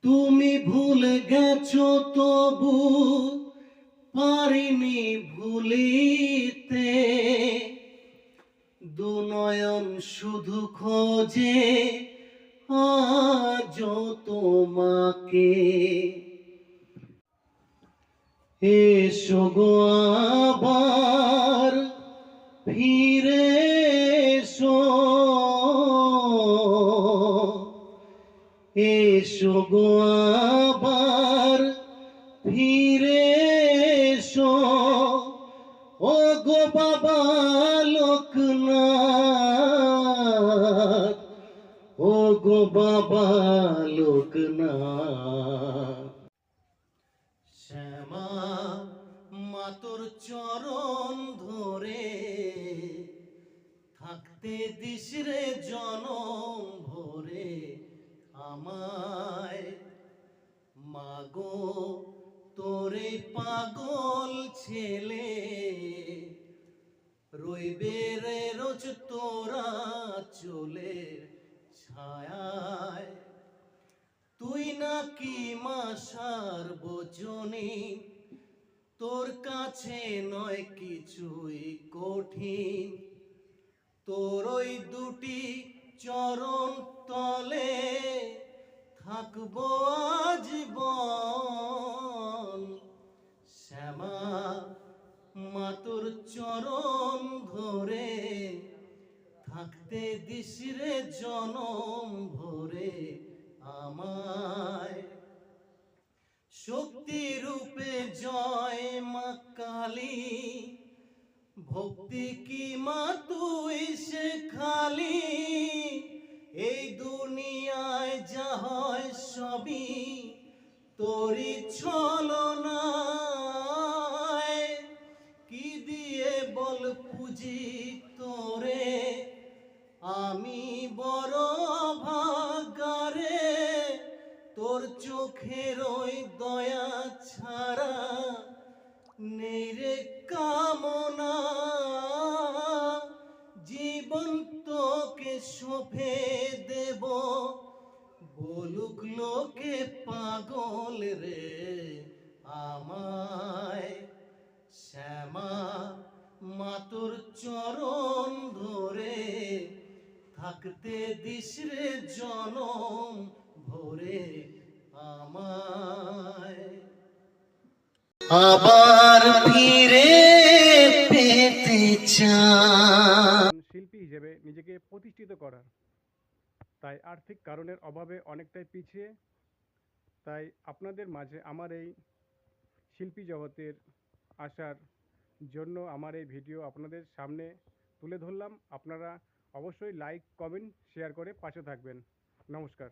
তুমি ভুলে গেছো তবু পারিনি ভুলিতে, দুনয়ন শুধু খোঁজে আজও তোমাকে। এসো গো আবার ফিরে এসো, এসো গো আবার ফিরে এসো, ও গো বাবা লোকনাথ, ও গো বাবা লোকনাথ। শ্যামা মা তোর চরণ ধরে থাকতে দিস রে জনম ভরে আমায়। মাগো তোরে পাগল ছেলে রইবে রে রোজ তোরা চলে ছায়ায়। তুই নাকি মা সার্বজনী, তোর কাছে নয় কিছুই কঠিন, তোর ওই দুটি চরণ তলে থাকবো আজীবন। শ্যামা মা তোর চরণ ধরে থাকতে দিস রে জনম ভরে আমায়। শক্তি রূপে জয় মা কালী, ভক্তি কি মা তুই শেখালি, এই দুনিয়ায় যা হয় সবই তোরই ছলনায়। কি দিয়ে বল পুজি তোরে আমি বড় ভাগারে, তোর চোখের ওই দয়া ছাড়া নেই রে কামনা। জীবন তোকে সঁপে দেব, বলুক লোকে পাগল রে আমায়। শ্যামা মা তোর চরণ ধরে থাকতে দিস রে জনম ভরে আমায়। আবার ফিরে পেতে চাই। শিল্পী হিসেবে নিজেকে প্রতিষ্ঠিত করার, তাই আর্থিক কারণের অভাবে অনেকটাই পিছিয়ে। তাই আপনাদের মাঝে আমার এই শিল্পী জগতের আসার জন্য আমার এই ভিডিও আপনাদের সামনে তুলে ধরলাম। আপনারা অবশ্যই লাইক, কমেন্ট, শেয়ার করে পাশে থাকবেন। নমস্কার।